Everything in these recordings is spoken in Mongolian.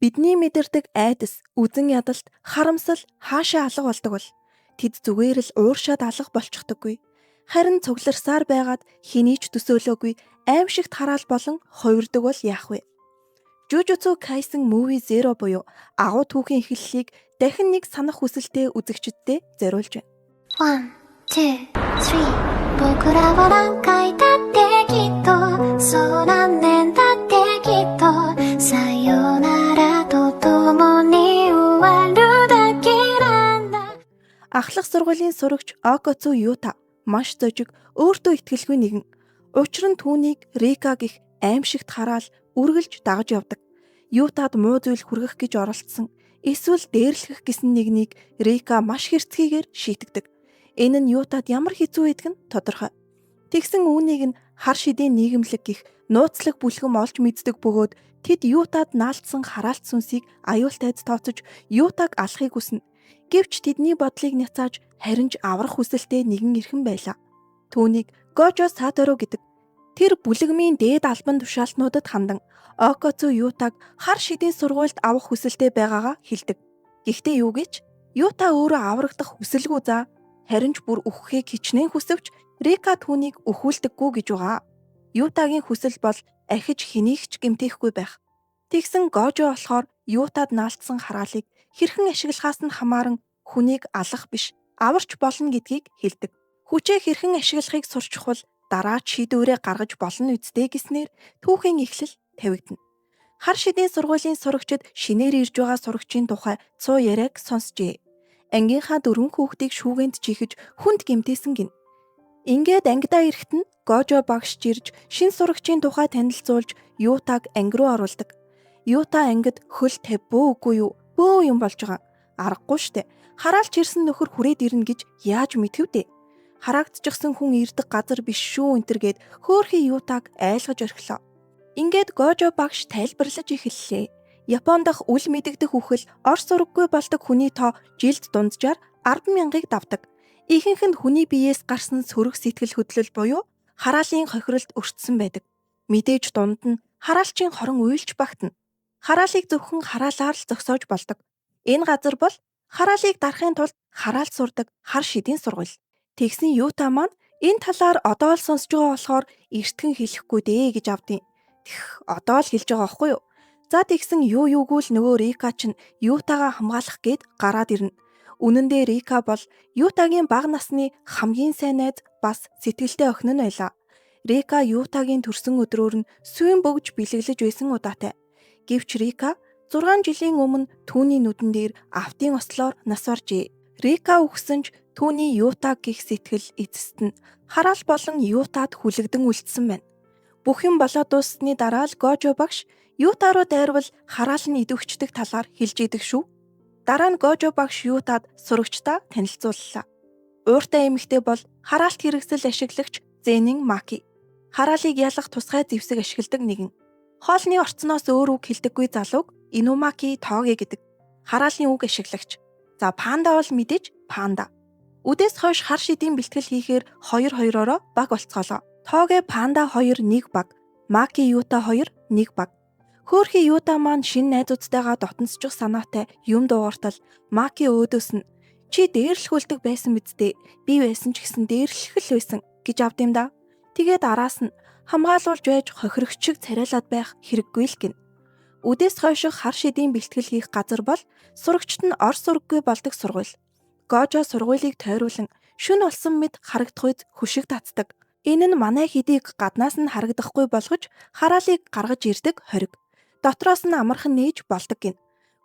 Бидний мэдэрдэг айдас, үзэн ядалт, харамсал хаашаа алга болдог бол тэд зүгээр л ууршаад алга болчихдоггүй. Харин цугларсаар байгаад хэний ч төсөөлөөгүй аимшигт хараал болон хувирдаг бол яах вэ? Jujutsu Kaisen Movie Zero буюу агуу түүхийн эхлэлийг дахин нэг санах хүсэлтэй үзэгчдэд зориулж байна. 1, 2, 3僕らは何回だってきっとそう何年だってきっとさよならとともに終わるだけなんだ Ахлах сургуулийн сурагч Окоцу Юта маш зожиг өөртөө итгэлгүй нэгэн. Учир нь түүнийг Рика гэх аимшигт хараал үргэлж дагаж явдаг. Ютад муу зүйл хүргэх гэж оролцсон. Эсвэл дээрлэх гэсэн нэгнийг Рика маш хэрцгийгээр шийтгдэг. Энэ нь Ютад ямар хэцүү байдг нь тодорхой. Тэгсэн үүнийг нь хар шидийн нийгэмлэг гих нууцлаг бүлхэм олж мэддэг бөгөөд тэд Ютад наалтсан хараалт сүнсийг аюултайд тооцож Ютаг алахыг хүснэ. Гэвч тэдний бодлыг няцааж харин ч аврах хүсэлтэй нэгэн эрхэн байлаа. Түүнийг Гожо Сатору гэдэг. Тэр бүлэгмийн дээд албан тушаалтнуудад хандан Окоцу Ютаг хар шидийн сургуульд авах хүсэлтэй байгаагаа хэлдэг. Гэхдээ юу гэж? Юта өөрөө аврагдах хүсэлгүй за. Харин ч бүр өгөхийг хичнээн хүсвч Рика түүнийг өхүүлдэггүй гэж байгаа. Ютагийн хүсэл бол ахиж хэнийг ч гэмтээхгүй байх. Тэгсэн Гожо болохоор Ютад наалтсан хараалыг хэрхэн ашиглахаас нь хамааран хүнийг алах биш, аварч болно гэдгийг хэлдэг. Хүчээ хэрхэн ашиглахыг сурчих бол дараа шийдвэрээ гаргаж болно үсттэй гэснээр түүхийн эхлэл тавигдана. Хар шидийн сургуулийн сурагчид шинээр ирж байгаа сурагчийн тухай цуу яриаг сонсжээ. Ангийнхаа 4 хүүхдийг шүүгэнд чихэж хүнд гэмтээсэн гин. Ингээд ангидаа ирэхэд нь Гожо багш жирж шин сурагчийн тухай танилцуулж Ютаг анги руу оруулдаг. Юта ангид хөл тавьбөө үгүй юу? Бөө юм болж байгаа. Аргагүй штэ. Хараалч ирсэн нөхөр хүрээд ирнэ гэж яаж мэдвүдээ? Хараагдчихсан хүн ирдэг газар биш шүү энтергээд хөөхий Ютаг айлгаж орхилоо. Ингээд Гожо багш тайлбарлаж эхэллээ. Японд дах үл мэдэгдэх үхэл орс сураггүй болдог хүний тоо жилд дунджаар 10,000-ыг давдаг. Ихэнх нь хүний биеэс гарсан сөрөг сэтгэл хөдлөл буюу хараалын хохиролд өртсөн байдаг. Мэдээж дунд нь хараалчийн хорон уйлж багтана. Хараалыг зөвхөн хараалаар л зогсоож болдог. Энэ газар бол хараалыг дарахын тулд хараал сурдаг хар шидийн сургууль. Тэгсэн Юта маань энэ талаар одоо л сонсож байгаа болохоор эртгэн хэлэхгүй дээ гэж авдیں۔ Одоо л хэлж байгаа байхгүй юу? За тэгсэн юугүй л нөгөө Рика чинь Ютагаа хамгаалах гээд гараад ирнэ. Үнэн дээр Рика бол Ютагийн бага насны хамгийн сайн найз бас сэтгэлтэй охин нь байлаа. Рика Ютагийн төрсөн өдрөөр нь сүйн бөгж бэлэглэж байсан удаатай. Гэвч Рика 6 жилийн өмнө түүний нүдэн дээр автын ослоор нас баржээ. Рика өгсөн ч түүний Ютаг гих сэтгэл эцэст нь хараал болон Ютад хүлэгдэн үлдсэн байна. Бүх юм болоод дуусны дараа л Гожо багш Юта руу дайрвал хараал нь идэвхждэг талаар хэлж идэг шүү. Дараа нь Гожо багш Ютад сурагчдаа танилцууллаа. Ууртай эмэгтэй бол хараалт хэрэгсэл ашиглагч Зенин Маки. Хараалыг ялах тусгай зэвсэг ашигладаг нэгэн. Хоолны орцноос өөр үг хэлдэггүй залууг Инумаки Тоге гэдэг. Хараалын үг ашиглагч. За панда бол мэдээж панда. Үдээс хойш хар шидийн бэлтгэл хийхээр 2-2-ороо баг болцоолоо. Тоге панда 2 1 баг, Маки Юта 2 1 баг. Хөөхий Юта маань шинэ найзуудтайгаа дотносчих санаатай юм дуугартал Маки өөдөөс нь чи дээрлэхүүлдэг байсан бидтэй. Би байсан ч гэсэн дээрлэх л байсан гэж авд юм да. Тэгээд араас нь хамгаалуулж байж хохирогч шиг царайлаад байх хэрэггүй л гин. Үдээс хойших хар шидийн бэлтгэл хийх газар бол сурагчт нь ор сураггүй болдог сургууль. Гожо сургуулийг тойруулан шүн болсон мэд харагдах үед хөшиг татдаг. Энэ нь манай хэдийг гаднаас нь харагдахгүй болгож хараалыг гаргаж ирдэг хориг. Дотроос нь амархан нээж болдог гин.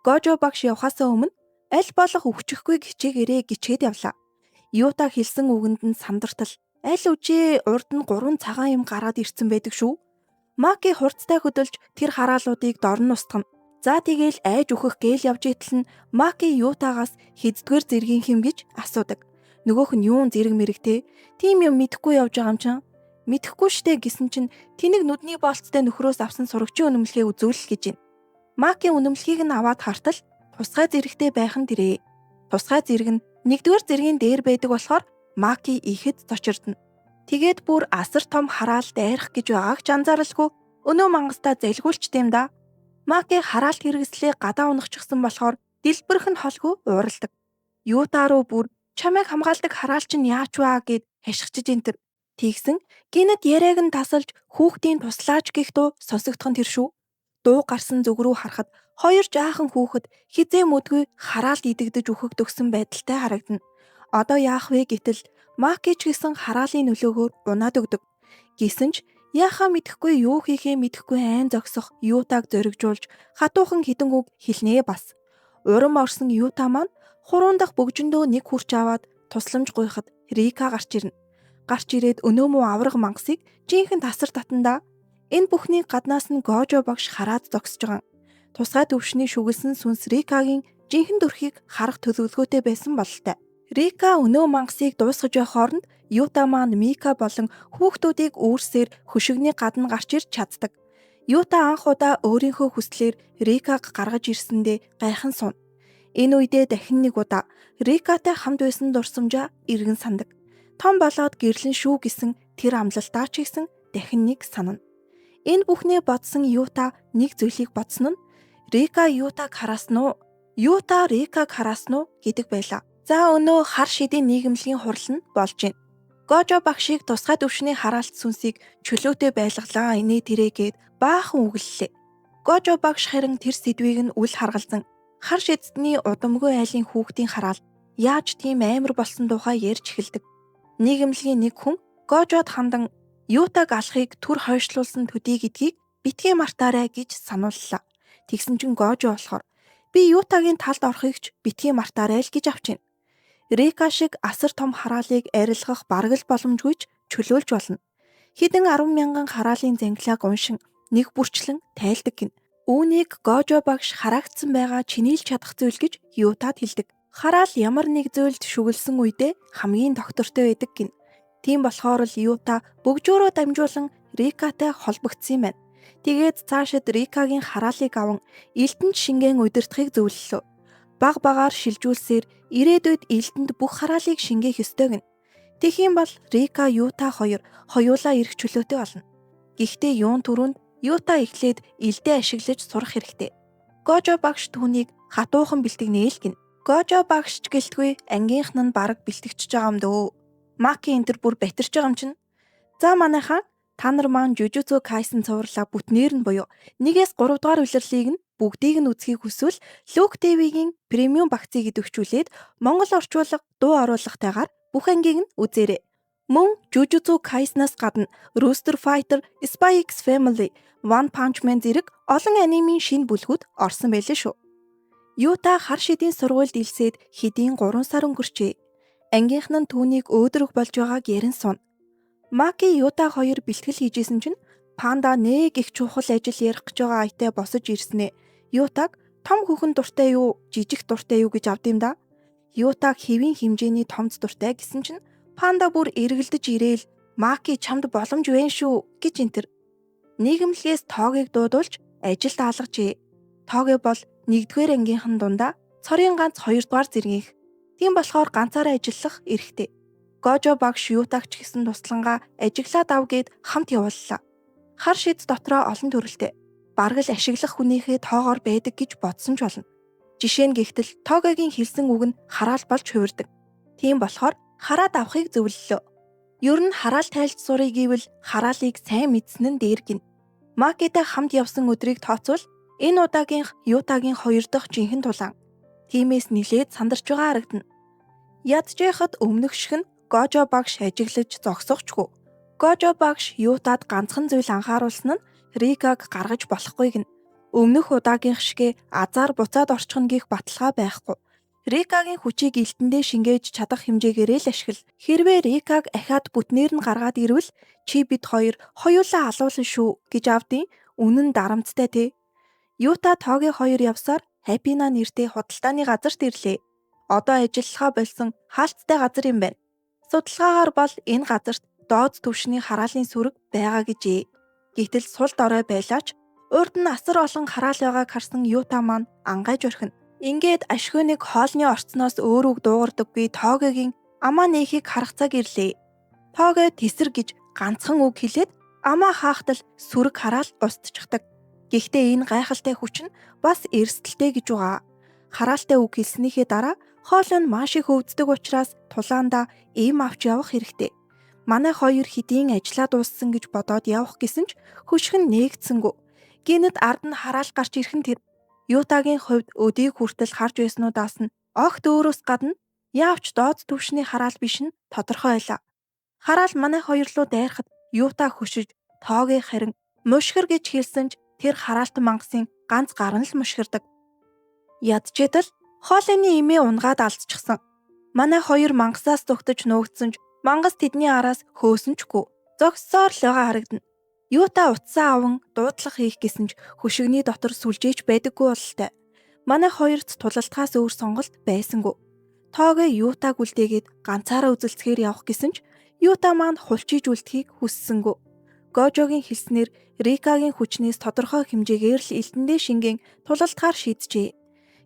Гожо багш явхаасаа өмнө аль болох өвчихгүй хичээгээрээ гिचээд явлаа. Юта хэлсэн үгэнд нь сандартал аль үжээ урд нь 3 цагаан юм гараад ирсэн байдаг шүү. Маки хурцтай хөдөлж тэр хараалуудыг дорн устгана. За тэгээл айж өөхөх гээл явж итэл нь Маки Ютагаас хэддгээр зэргийн хэм гэж асуудаг. Нөгөөх нь юун зэрэг мэрэгтэй тийм юм мэдэхгүй явж байгаа юм чинь. Мэдэхгүй штэ гэсэн чинь тэнэг нүдний болцтой нөхрөөс авсан сурагчийн үнэмлэхээ үзүүлэл гэж байна. Маки үнэмлэхийг нь аваад хартал тусгай зэрэгтэй байх нь тэрэ. Тусгай зэрэг нь 1-р зэргийн дээр байдаг болохоор Маки ихэд зочирдно. Тэгээд бүр асар том хараал дайрах гэж байгааг ч анзааралгүй өнөө мангастаа залгиулчт юм да. Маки хараалт хэрэгслээ гадаа унахчихсан болохоор дэлбэрх нь холгүй уурладаг. Юта руу бүр чамайг хамгаалдаг хараалч нь яач ваа гэд хашгичж энтэр. Тэгсэн гинэд яриаг нь тасалж хүүхдийн туслаач гэх дуу сонсогдох нь тэр шүү. Дуу гарсан зүг рүү харахад хоёр жаахан хүүхэд хизээ мүдгүй хараалт идэгдэж үхэгдсэн байдалтай харагдана. Одоо яах вэ гэтэл Маки ч гэсэн хараалын нөлөөгөөр унаад өгдөг. Гэсэн ч яахаа мэдэхгүй юу хийхээ мэдэхгүй айн зогсох Ютаг зоригжуулж хатуухан хідэн үг хэлнэ бас. Урам орсон Юта маань хуруунд дахь бөгжөндөө нэг хурч аваад тусламж гуйхад Рика гарч ирнэ. Гарч ирээд өнөөмөө авраг мангасыг жинхэнэ тасар татандаа энэ бүхний гаднаас нь Гожо багш хараад зогсож байгаа. Тусгай төвшний шүглсэн сүнс Рикагийн жинхэнэ дүрхийг харах төлөвлөгөөтэй байсан бололтой. Рика өнөө мангасыг дуусгаж явах хооронд Юта маань Мика болон хүүхдүүдийг үүрсээр хөшигний гадна гарч ирж чаддаг. Юта анх удаа өөрийнхөө хүслээр Рикаг гаргаж ирсэндээ гайхан суна. Энэ үедээ дахин нэг удаа Рикатай хамт байсан дурсамжаа эргэн сандаг. Том болоод гэрлэн шүү гэсэн тэр амлалтаа ч гэсэн дахин нэг санана. Энэ бүхнээ бодсон Юта нэг зүйлийг бодсон нь Рика Ютаг хараасан уу? Юта Рикаг хараасан уу гэдэг байлаа. За өнөө хар шидийн нийгэмлэгийн хурал нь болж байна. Гожо багшийг тусгай төвшний хараалт сүнсийг чөлөөтэй байлгалаа инээ тэрэгээд баахан үгэллээ. Гожо багш харин тэр сэдвийг нь үл харгалзан хар шидний удамгүй айлын хүүхдийн хараал яаж тийм амар болсон тухай ярьж эхэлдэг. Нийгэмлэгийн нэг хүн Гожод хандан Ютаг алахыг түр хойшлуулсан төдий гэдгийг битгий мартаарай гэж санууллаа. Тэгсэн чин Гожо болохоор би Ютагийн талд орохыг ч битгий мартаарай л гэж авчина. Рика шиг асар том хараалыг арилгах бараг л боломжгүйч чөлөөлж болно. Хэдэн 10,000 хараалын зангилааг уншин нэг бүрчлэн тайлдаг гин. Үүнийг Гожо багш хараагдсан байгаа чинийлж чадах зүйл гэж Ютад хэлдэг. Хараал ямар нэг зүйлд шүглсэн үедээ хамгийн доктортой байдаг гин. Тийм болохоор л Юта бөгжөөрөө дамжуулан Рикатай холбогдсон юм байна. Тэгээд цаашид Рикагийн хараалыг аван Элдэнд шингэн удирдахыг зөвлөлөө. Баг багаар шилжүүлсээр ирээдүйд Элдэнд бүх хараалыг шингээх ёстой гэнэ. Тэгхийн бол Рика Юта хоёр хоёулаа ирэх чөлөөтэй болно. Гэхдээ юун түрүүнд Юта эхлээд элдээ ашиглаж сурах хэрэгтэй. Гожо багш түүнийг хатуухан бэлтгэнэ л гин. Гожо багш ч гэлтгүй ангийнхан нь бараг бэлтгэж байгаа юм дөө. Маки энтер бүр батирч байгаа юм чинь. За манайхаа та нар маань Жужуцу Кайсен цувралаа бүтнээр нь буюу 1-3 дугаар улирлыг нь бүгдийг нь үзхийг хүсвэл Look TV-гийн премиум багцыг идэвхжүүлээд монгол орчуулга дуу оруулалтайгаар бүх ангийг нь үзээрэй. Мөн Jujutsu Kaisen-аас гадна Rooster Fighter, Spy X Family, One Punch Man зэрэг олон анимын шинэ бүлгүүд орсон байлээ шүү. Юта хар шидийн сургуульд илсээд хэдийн 3 сар өнгөрчээ. Ангийнхан нь түүнийг өөдрөг болж байгааг ярин суна. Маки Юта хоёр бэлтгэл хийжсэн чинь Панда нэг их чухал ажил ярих гэж байгаа аятай босож ирснэ. Ютаг том хүүхэн дуртай юу, жижиг дуртай юу гэж авд юм да. Ютаг хэвийн хэмжээний томц дуртай гэсэн чинь Панда бүр эргэлдэж ирээл Маки чамд боломж вэ шүү гэж энтэр. Нийгэмлэгээс тоогийг дуудуулж ажилд хаалгажээ. Тооги бол 1-р ангийнхан дундаа цорын ганц 2-р зэргийнх. Тийм болохоор ганцаараа ажиллах эрхтэй. Гожо багш Ютаг ч гэсэн туслангаа ажиглаад ав гэд хамт явууллаа. Хар шид дотроо олон төрөлтэй. Бараг л ашиглах хүнийхээ тоогоор байдаг гэж бодсон ч болно. Жишээ нь гихтэл Тогогийн хэлсэн үг нь хараал болж хувирдаг. Тийм болохоор хараад авахыг зөвлөлөө. Ер нь хараал тайлж сурыг гэвэл хараалыг сайн мэдсэн нь дээр гин. Макитай хамт явсан өдрийг тооцвол энэ удаагийнх Ютагийн 2 дахь жинхэнэ тулаан. Тиймээс нилээд сандарч байгаа харагдана. Ядчихад өмнөх шиг нь Гожо багш ажиглаж зогсохчгүй. Гожо багш Ютад ганцхан зүйл анхааруулсан нь Рикаг гаргаж болохгүй гин. Өмнөх удаагийнх шигэ азар буцаад орчихно гэх баталгаа байхгүй. Рикагийн хүчийг элдэндээ шингээж чадах хэмжээгээрээ л ашигла. Хэрвээ Рикаг ахаад бүтнээр нь гаргаад ирвэл чи бид хоёр хоёулаа алуулна шүү гэж авдیں۔ Үнэн дарамттай те. Юта Тоги хоёр явсаар Хапина нэртэй худалдааны газарт ирлээ. Одоо ажиллахаа болсон хаалттай газар юм байна. Судалгаагаар бол энэ газарт доод түвшний хараалын сүрэг байгаа гэжээ. Гэтэл сул дорой байлаач урд нь асар олон хараал байгааг харсан Юта маань ангайж орхино. Ингээд ашгүй нэг хоолны орцноос өөр үг дуугардаггүй Тогигийн амаа нээхийг харах цаг ирлээ. Тоги тэсэр гэж ганцхан үг хэлээд амаа хаахтал сүрэг хараал устчихдаг. Гэхдээ энэ гайхалтай хүч нь бас эрсдэлтэй гэж байгаа. Хараалтай үг хэлснийхээ дараа хоол нь маш их өвддөг учраас тулаандаа ийм авч явах хэрэгтэй. Манай хоёр хэдийн ажиллаа дууссан гэж бодоод явах гэсэн ч хөшгөн нээгдсэнгүү. Гинэд ард нь хараал гарч ирэх нь тэр. Ютагийн хувьд өдийг хүртэл харж байснуудаас нь огт өөрөөс гадна яавч доод түвшний хараал биш нь тодорхой байлаа. Хараал манай хоёр руу дайрахад Юта хөшиж тоогийн харин мушгир гэж хэлсэн ч тэр хараалт мангасын ганц гар нь л мушгирдаг. Ядчитэл хоолойны имээ унгаад алдчихсан. Манай хоёр мангасаас зүгтэж нуугдсан ч мангас тэдний араас хөөсөнчгүй. Зогссоор л байгаа харагдана. Юта утсаа аван дуудлага хийх гэсэн ч хөшигний дотор сүлжээч байдаггүй бололтой. Манай хоёрт тулалтгаас өөр сонголт байсангүй. Тоогээ Ютаг үлдээгээд ганцаараа үзэлцгээр явах гэсэн ч Юта маань хулчиж үлдэхийг хүссэнгүй. Гожогийн хэлснээр Рикагийн хүчнээс тодорхой хэмжээгээр л элдэндээ шингэн тулалтгаар шийджээ.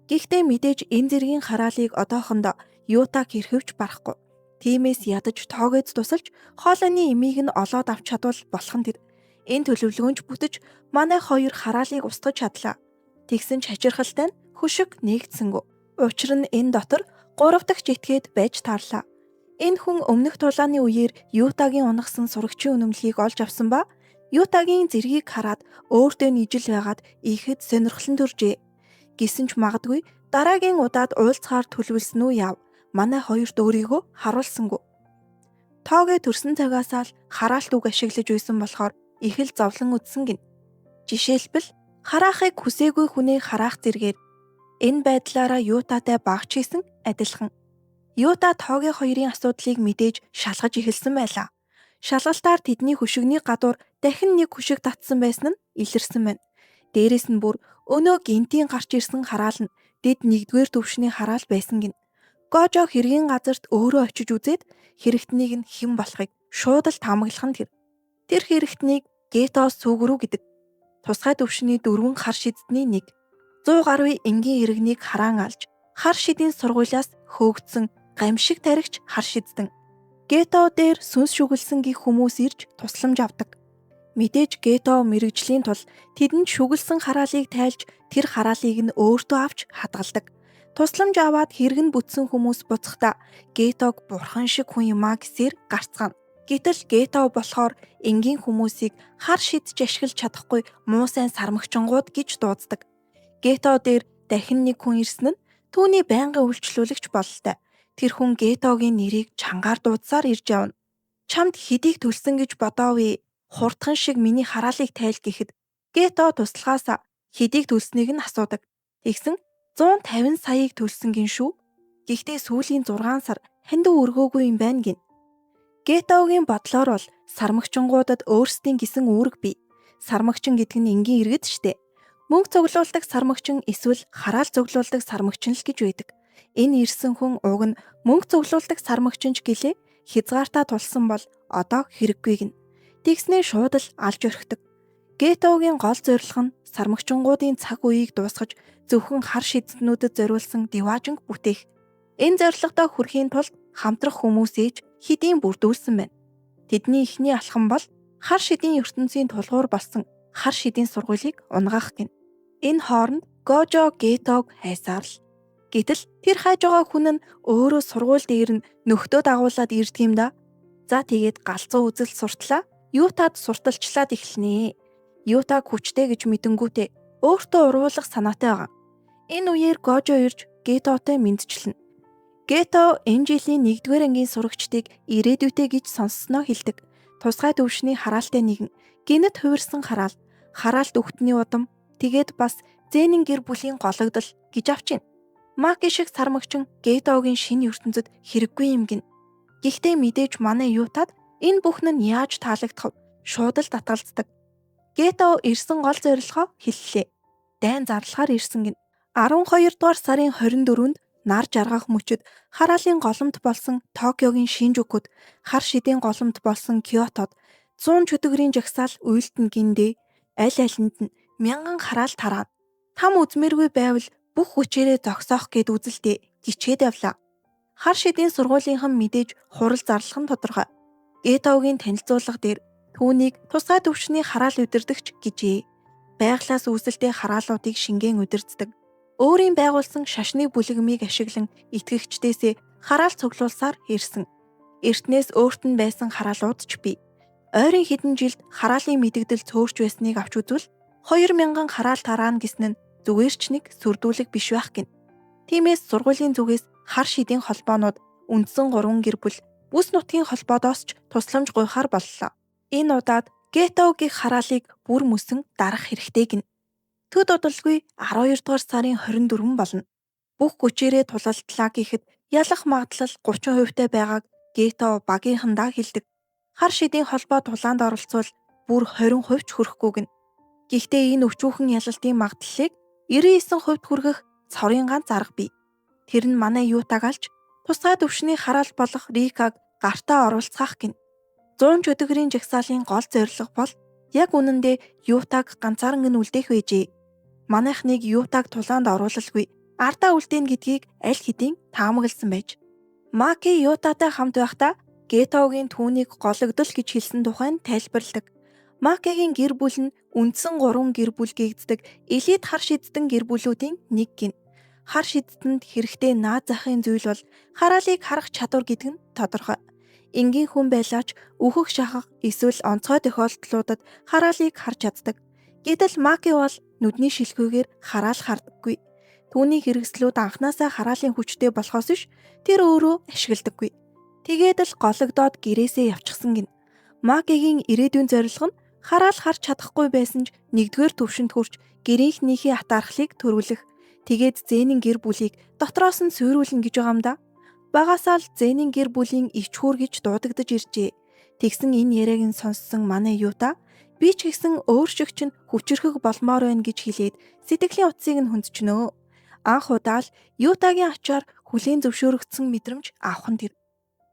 Гэхдээ мэдээж энэ зэргийн хараалыг одоохондоо Ютаг хэрхэвч барахгүй. Тиймээс ядаж тоогоёд тусалж хоолойны эмийг нь олоод авч чадвал болох нь тэр. Энэ төлөвлөгөөнч бүтэж манай хоёр хараалыг устгаж чадлаа. Тэгсэн ч хачирхалтай нь хөшиг нээгдсэнгүү. Учир нь энэ дотор 3 дахь житгээд байж таарлаа. Энэ хүн өмнөх тулааны үеэр Ютагийн унагсан сурагчийн үнэмлэхийг олж авсан ба Ютагийн зэргийг хараад өөртөө нийжил байгаад ихэд сонирхолтой төржээ. Гэсэн ч магадгүй дараагийн удаад уулзахаар төлөвлөсөн үү яв. Манай хоёрт өөрийгөө харуулсангүй. Тоогээ төрсөн цагаасаа л хараалт үг ашиглаж байсан болохоор их л зовлон үдсэн гин. Жишээлбэл хараахыг хүсээгүй хүнийг хараах зэргээр энэ байдлаараа Ютатай багч хийсэн адилхан. Юта тоогийн хоёрын асуудлыг мэдээж шалгаж эхэлсэн байлаа. Шалгалтаар тэдний хөшигний гадуур дахин нэг хөшиг татсан байсан нь илэрсэн байна. Дээрээс нь бүр өнөө гинтийн гарч ирсэн хараал нь дэд нэгдүгээр төвшний хараал байсан гин. Гожо хэргийн газарт өөрөө очиж үзээд хэрэгтнийг нь хэн болохыг шууд л таамаглах нь тэр. Тэр хэрэгтнийг Гетос сүгрүү гэдэг. Тусгай төвшний 4 хар шиддний нэг. 100 гаруй энгийн иргэнийг хараан алж, хар шидийн сургуулиас хөөгдсөн гамшиг таригч хар шиддэн. Гето дээр сүнс шүглсэн гих хүмүүс ирж тусламж авдаг. Мэдээж Гето мэрэгжлийн тул тэдэнд шүглсэн хараалыг тайлж тэр хараалыг нь өөртөө авч хадгалдаг. Тусламж аваад хэрэгэн бүтсэн хүмүүс буцахдаа Гетог бурхан шиг хүн юмаа гэсээр гарцгаана. Гэтэл Гето болохоор энгийн хүмүүсийг хар шидж ашиглаж чадахгүй муу сайн сармагчингууд гэж дууддаг. Гето дээр дахин нэг хүн ирсэн нь түүний байнгын үйлчлүүлэгч бололтой. Тэр хүн Гетогийн нэрийг чангаар дуудсаар ирж явна. Чамд хэдийг төлсөн гэж бодоовээ. Хурдхан шиг миний хараалыг тайл гэхэд Гето тусалгаасаа хэдийг төлснийг нь асуудаг. Тэгсэн 150 саяыг төлсөн гин шүү. Гэхдээ сүүлийн 6 сар хандив өргөөгүй юм байна гин. Гетогийн бодлоор бол сармагчингуудад өөрсдийн гисэн үүрэг бий. Сармагчин гэдэг нь энгийн иргэд штэ. Мөнгө цуглуулдаг сармагчин эсвэл хараал цуглуулдаг сармагчин л гэж байдаг. Энэ ирсэн хүн уг нь мөнгө цуглуулдаг сармагчинч гэлээ хязгаартаа тулсан бол одоо хэрэггүй гин. Тэгснээ шууд л алж орхидог. Гетогийн гол зорилго нь сармагчингуудын цаг үеийг дуусгаж зөвхөн хар шиднүүдэд зориулсан диваажинг бүтээх. Энэ зорилгодоо хүрэхийн тулд хамтрах хүмүүс ээж хэдийн бүрдүүлсэн байна. Тэдний эхний алхам бол хар шидийн ертөнцийн тулгуур болсон хар шидийн сургуулийг унгаах гин. Энэ хооронд Гожо Гетог хайсаар л. Гэтэл тэр хайж байгаа хүн нь өөрөө сургууль дээр нь нөхдөө дагуулад ирдэг юм да. За тэгээд галзуу үзэл суртлаа. Ютад сурталчлаад эхэлнэ. Ютаг хүчтэй гэж мэдэнгүүтээ өөртөө уруулах санаатай байгаа. Энэ үеэр Гожо ирж Гетотой мэдчилнэ. Гето энэ жилийн 1-р ангийн сурагчдыг ирээдүйтэй гэж сонссноо хэлдэг. Тусгай төвшний хараалтай нэгэн гинэт хувирсан хараал, хараалт өгтний удам, тэгээд бас Зэнийн гэр бүлийн гологдол гэж авчина. Маки шиг сармагчин Гетогийн шинэ ертөнцид хэрэггүй юм гин. Гэхдээ мэдээж манай Ютад энэ бүхэн нь яаж таалагдах вэ? Шууд л татгалздаг. Гето ирсэн гол зорилгоо хэллээ. Дайн зарлахаар ирсэн гин. 12 дугаар сарын 24-нд нар жаргах мөчөд хараалын голомт болсон Токиогийн Шинжукуд, хар шидийн голомт болсон Киотод 100 чөтгөрийн жагсаал уйлтэн гиндээ аль алинд нь 1000 хараал тараана. Там үзмээргүй байвал бүх хүчээрээ зогсоох гэд үзэлдээ гिचгээд явлаа. Хар шидийн сургуулийнхан мэдээж хурал зарлах нь тодорхой. Гетогийн танилцуулга дээр түүнийг тусгай төвшний хараал удирдагч гэжээ. Байглаас үүсэлтэй хараалуудыг шингэн удирддаг. Өөрийн байгуулсан шашны бүлэгмийг ашиглан итгэгчдээсээ хараал цуглуулсаар ирсэн. Эртнээс өөрт нь байсан хараалууд ч бий. Ойрын хэдэн жилд хараалын мэдэгдэл цөөрч байсныг авч үзвэл 2000 хараал тараана гэсэн нь зүгээр ч нэг сүрдүүлэг биш байх гин. Тиймээс сургуулийн зүгээс хар шидийн холбоонууд үндсэн 3 гэр бүл бүс нутгийн холбоодоос ч тусламж гуйхаар боллоо. Энэ удаад Гетогийн хараалыг бүр мөсөн дарах хэрэгтэй гин. Төд удалгүй 12 дугаар сарын 24 болно. Бүх хүчээрээ тулалдлаа гэхэд ялах магадлал 30% таа байгааг Гето багийнхандаа хэлдэг. Хар шидийн холбоо тулаанд оролцвол бүр 20% ч хүрэхгүй гин. Гэхдээ энэ өчүүхэн ялалтын магадлалыг 99% хүргэх цорын ганц арга бий. Тэр нь манай Ютаг алж тусгай төвшний хараал болох Рикаг гартаа оруулцгаах гин. 100 өдгөрийн жагсаалын гол зорилго бол яг үнэндээ Ютаг ганцаархан нь үлдээх байжээ. Манайхныг Ютаг тулаанд оруулалгүй ардаа үлдээн гэдгийг аль хэдийн таамагласан байж. Маки Ютатай хамт байхдаа Гетогийн түүнийг гологдол гэж хэлсэн тухайд тайлбарладаг. Макигийн гэр бүл нь үндсэн 3 гэр бүл гэгддэг элит хар шиддэн гэр бүлүүдийн нэг гин. Хар шиддэнд хэрэгтэй наад захын зүйл бол хараалыг харах чадвар гэдэг нь тодорхой. Энгийн хүн байлаач өөхөх шахах эсвэл онцгой тохиолдлуудад хараалыг харж чаддаг. Гэтэл Маки бол нүдний шилхүүгээр хараал хардаггүй. Түүний хэрэгслүүд анхнаасаа хараалын хүчтэй болохоос биш тэр өөрөө ашигладаггүй. Тэгээд л гологдоод гэрээсээ явчихсан гин. Макигийн ирээдүйн зорилго нь хараал харж чадахгүй байсан ч нэгдүгээр төвшөнд хүрч гэрийнхнийхээ атаархлыг төрүүлэх. Тэгээд Зэнийн гэр бүлийг дотроос нь суйруулна гэж байгаа юм да. Багасаа л Зэнийн гэр бүлийн ичхүүр гэж дуудагдж иржээ. Тэгсэн энэ яриаг нь сонссон манай Юта би ч гэсэн өөр шиг чинь хүчрхэг болмоор байна гэж хэлээд сэтгэлийн утсыг нь хүндчнөө. Анх удаа л Ютагийн ачаар хүлээн зөвшөөрөгдсөн мэдрэмж авах нь тэр.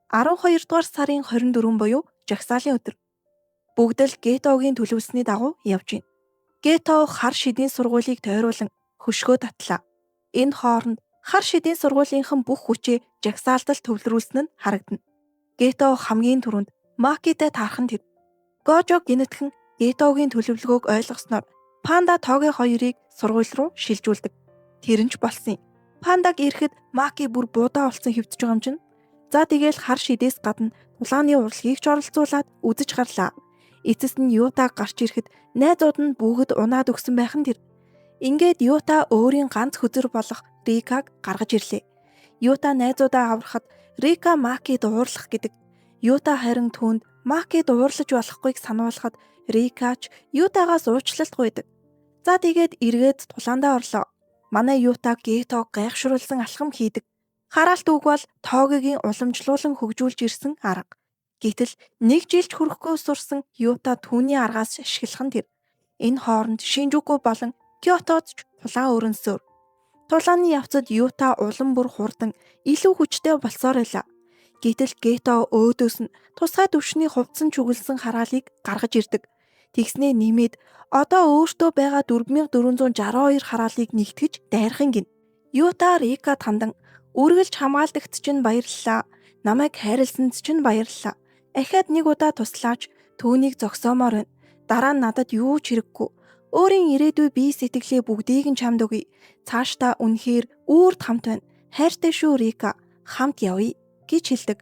12 дугаар сарын 24 буюу жагсаалын өдөр. Бүгд л Гетогийн төлөвлөсний дагуу явж байна. Гето хар шидийн сургуулийг тойруулан хөшгөө татлаа. Энэ хооронд хар шидийн сургуулийнхан бүх хүчээ жагсаалтал төвлөрүүлсэн нь харагдана. Гето хамгийн түрүүнд Макитай таархан тэр. Гожо гинэтхэн Гетогийн төлөвлөгөөг ойлгосноор Панда Тоге хоёрыг сургууль руу шилжүүлдэг. Тэр нь ч болсон юм. Пандаг ирэхэд Маки бүр буудаа олцсон хэвдэж байгаа юм чинь. За тэгэл хар шидээс гадна тулааны урлагийг ч оролцуулаад үзэж гарлаа. Эцэст нь Ютаг гарч ирэхэд найзууд нь бүгд унаад өгсөн байх нь тэр. Ингээд Юта өөрийн ганц хөзөр болох Рикаг гаргаж ирлээ. Юта найзуудаа аврахад Рика Макид уурлах гэдэг. Юта харин түүнд Макид уурлаж болохгүйг сануулхад Рикач Ютагаас уучлалт гуйдаг. За тэгээд эргээд тулаандаа орлоо. Манай Юта Гетог гайхшруулсан алхам хийдэг. Хараалт үг бол Тогигийн уламжлуулан хөгжүүлж ирсэн арга. Гэтэл нэг жилч хүрэхгүй сурсан Юта түүний аргаас ашиглах нь тэр. Энэ хооронд Шинжуку болон Кёотод ч тулаан өрнөсөөр. Тулааны явцад Юта улам бүр хурдан илүү хүчтэй болсоор байлаа. Гэтэл Гето өөдөөс нь тусгай төвшний хувцсан чүглэсэн хараалыг гаргаж ирдэг. Тэгснээ нэмээд одоо өөртөө байгаа 4462 хараалыг нэгтгэж дайрхан гин. Юта Рика тандан үргэлж хамгаалдагт чинь баярлалаа. Намайг хайрлсанд чинь баярлалаа. Ахаад нэг удаа туслаач түүнийг зогсоомоор байна. Дараа нь надад юу ч хэрэггүй. Өөрийн ирээдүй бие сэтгэлээ бүгдийг нь чамд өгье. Цаашдаа үнэхээр үрд хамт байна. Хайртай шүү Рика. Хамт явъя гэж хэлдэг.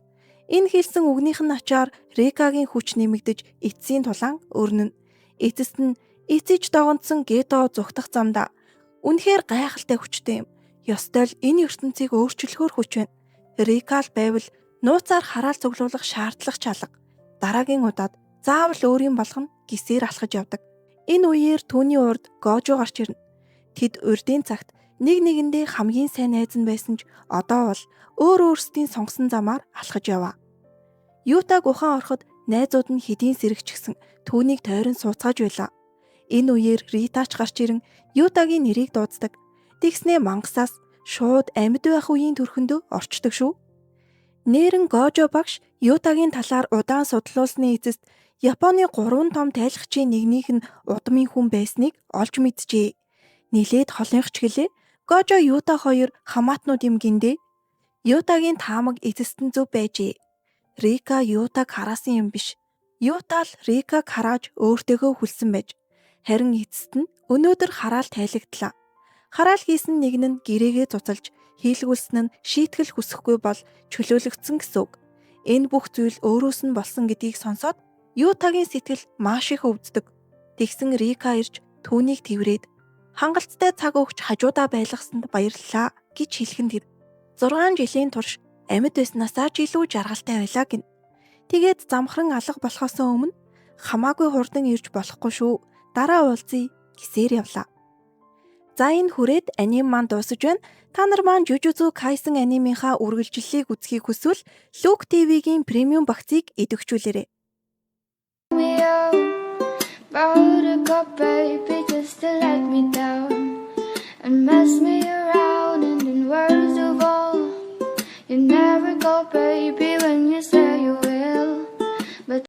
Энэ хэлсэн үгнийх нь ачаар Рикагийн хүч нэмэгдэж эцсийн тулаан өрнөнө. Эцэст нь эцэж догонцсон Гето зүхтах замдаа үнэхээр гайхалтай хүчтэй юм. Ёстой л энэ ертөнцийг өөрчлөхөөр хүч байна. Рикал байвал нууцаар хараал цуглуулах шаардлага чалга. Дараагийн удаад заавал өөрийн болгоно гисээр алхаж явдаг. Энэ үеэр түүний урд Гожо гарч ирнэ. Тэд урдын цагт нэг нэгэндээ хамгийн сайн найз нь байсан ч одоо бол өөр өөрсдийн сонгосон замаар алхаж яваа. Ютаг ухаан ороход найзууд нь хэдийн сэрэгчгсэн түүнийг тойрон сууцгааж байлаа. Энэ үеэр Ритач гарч ирэн Ютагийн нэрийг дууддаг. Тэгснээ мангасаас шууд амьд байх үеийн төрхөндөө орчдөг шүү. Нээрэн Гожо багш Ютагийн талаар удаан судлуулсны эцэст Японы 3 том тайлгчийн нэгнийх нь удмын хүн байсныг олж мэджээ. Нилээд холынхч гэлээ. Гожо Юта хоёр хамаатнууд юм гиндэ. Ютагийн таамаг эцэст нь зөв байжээ. Рика Ютаг хараасан юм биш. Юта л Рикаг харааж өөртөөгөө хүлсэн байж. Харин эцэст нь Өнөөдөр хараал тайлагдлаа. Хараал хийсэн нэг нь гэрээгээ цуцалж, хийлгүүлсэн нь шийтгэл хүсэхгүй бол чөлөөлөгдсөн гэсэн үг. Энэ бүх зүйл өөрөөс нь болсон гэдгийг сонсоод Ютагийн сэтгэл маш их өвддөг. Тэгсэн Рика ирж түүнийг тэврээд хангалттай цаг өгч хажуудаа байлгасанд баярлалаа гэж хэлхэн тэр. 6 жилийн турш амьд байснаасаа ч илүү жаргалтай байлаа гин. Тэгээд замхран алга болохоос өмнө хамаагүй хурдан ирж болохгүй шүү. Дараа уулзъя гэсээр явлаа. За энэ хүрээд аним маань дуусаж байна. Та нар маань Jujutsu Kaisen анимынхаа үргэлжлэлийг үзхийг хүсвэл Look TV-гийн премиум багцыг идэвхжүүлээрэй. Buttercup baby just to let me down and mess me around and in words of all you never go baby